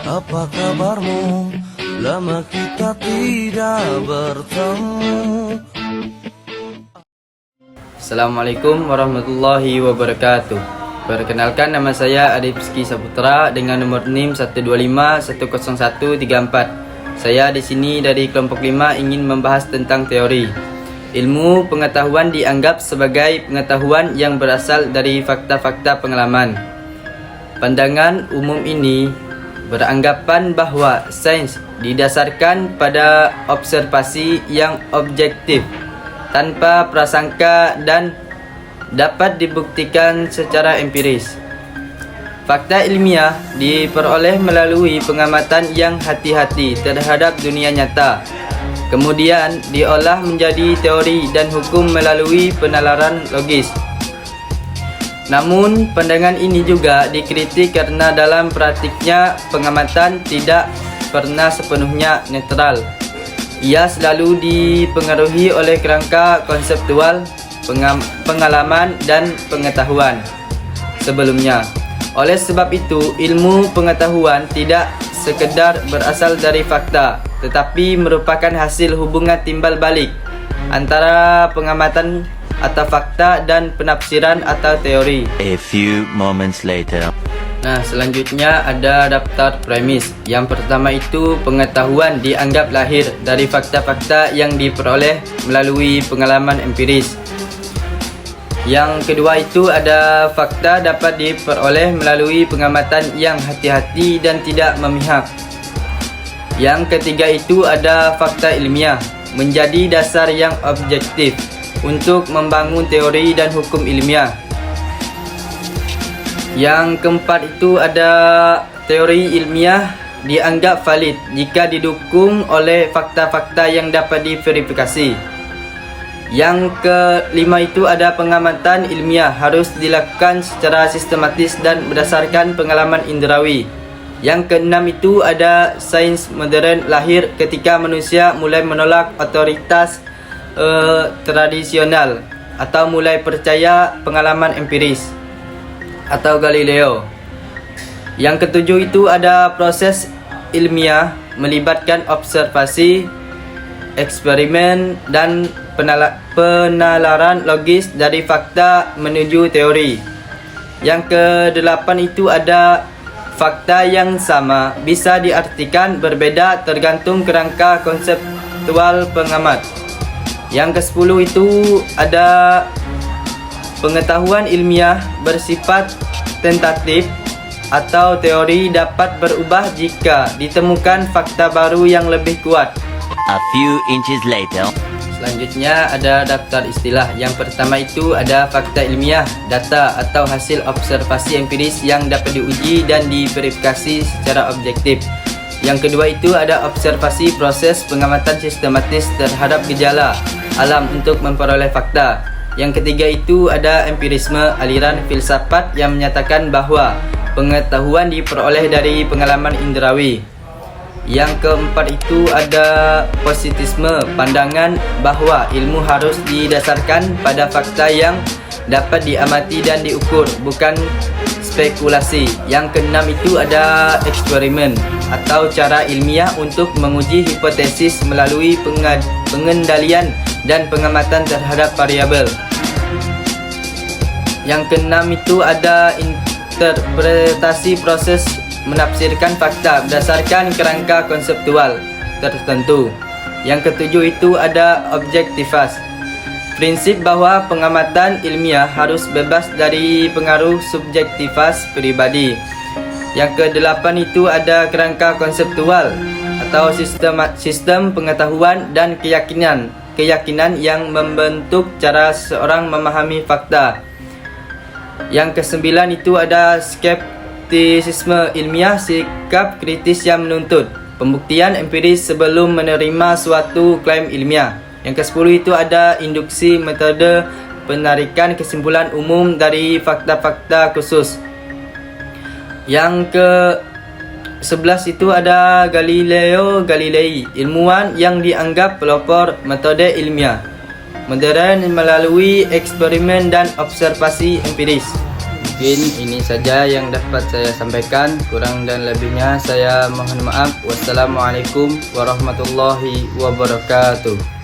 Apa kabarmu? Lama kita tidak bertemu. Assalamualaikum warahmatullahi wabarakatuh. Perkenalkan, nama saya Adipski Saputra dengan nomor NIM 125-10134. Saya di sini dari kelompok 5 ingin membahas tentang teori. Ilmu pengetahuan dianggap sebagai pengetahuan yang berasal dari fakta-fakta pengalaman. Pandangan umum ini beranggapan bahwa sains didasarkan pada observasi yang objektif, tanpa prasangka dan dapat dibuktikan secara empiris. Fakta ilmiah diperoleh melalui pengamatan yang hati-hati terhadap dunia nyata, kemudian diolah menjadi teori dan hukum melalui penalaran logis. Namun, pandangan ini juga dikritik karena dalam praktiknya pengamatan tidak pernah sepenuhnya netral. Ia selalu dipengaruhi oleh kerangka konseptual, pengalaman, dan pengetahuan sebelumnya. Oleh sebab itu, ilmu pengetahuan tidak sekedar berasal dari fakta, tetapi merupakan hasil hubungan timbal balik antara pengamatan atau fakta dan penafsiran atau teori. A few moments later. Nah, selanjutnya ada daftar premis. Yang pertama itu, pengetahuan dianggap lahir dari fakta-fakta yang diperoleh melalui pengalaman empiris. Yang kedua itu ada fakta dapat diperoleh melalui pengamatan yang hati-hati dan tidak memihak. Yang ketiga itu ada fakta ilmiah, menjadi dasar yang objektif untuk membangun teori dan hukum ilmiah. Yang keempat itu ada teori ilmiah dianggap valid jika didukung oleh fakta-fakta yang dapat diverifikasi. Yang kelima itu ada pengamatan ilmiah harus dilakukan secara sistematis dan berdasarkan pengalaman indrawi. Yang keenam itu ada sains modern lahir ketika manusia mulai menolak otoritas tradisional atau mulai percaya pengalaman empiris atau Galileo. Yang ketujuh itu ada proses ilmiah melibatkan observasi, eksperimen, dan penalaran logis dari fakta menuju teori. Yang kedelapan itu ada fakta yang sama bisa diartikan berbeda tergantung kerangka konseptual pengamat. Yang ke-10 itu ada pengetahuan ilmiah bersifat tentatif atau teori dapat berubah jika ditemukan fakta baru yang lebih kuat. A few inches later. Selanjutnya ada daftar istilah. Yang pertama itu ada fakta ilmiah, data atau hasil observasi empiris yang dapat diuji dan diverifikasi secara objektif. Yang kedua itu ada observasi, proses pengamatan sistematis terhadap gejala alam untuk memperoleh fakta. Yang ketiga itu ada empirisme, aliran filsafat yang menyatakan bahwa pengetahuan diperoleh dari pengalaman indrawi. Yang keempat itu ada positisme, pandangan bahwa ilmu harus didasarkan pada fakta yang dapat diamati dan diukur, bukan spekulasi. Yang keenam itu ada eksperimen atau cara ilmiah untuk menguji hipotesis melalui pengendalian dan pengamatan terhadap variabel. Yang keenam itu ada interpretasi, proses menafsirkan fakta berdasarkan kerangka konseptual tertentu. Yang ketujuh itu ada objektivitas, prinsip bahwa pengamatan ilmiah harus bebas dari pengaruh subjektivitas pribadi. Yang kedelapan itu ada kerangka konseptual atau sistem pengetahuan dan keyakinan yang membentuk cara seseorang memahami fakta. Yang kesembilan itu ada skeptisisme ilmiah, sikap kritis yang menuntut pembuktian empiris sebelum menerima suatu klaim ilmiah. Yang ke-10 itu ada induksi, metode penarikan kesimpulan umum dari fakta-fakta khusus. Yang ke-11 itu ada Galileo Galilei, ilmuwan yang dianggap pelopor metode ilmiah modern melalui eksperimen dan observasi empiris. Mungkin ini saja yang dapat saya sampaikan. Kurang dan lebihnya saya mohon maaf. Wassalamualaikum warahmatullahi wabarakatuh.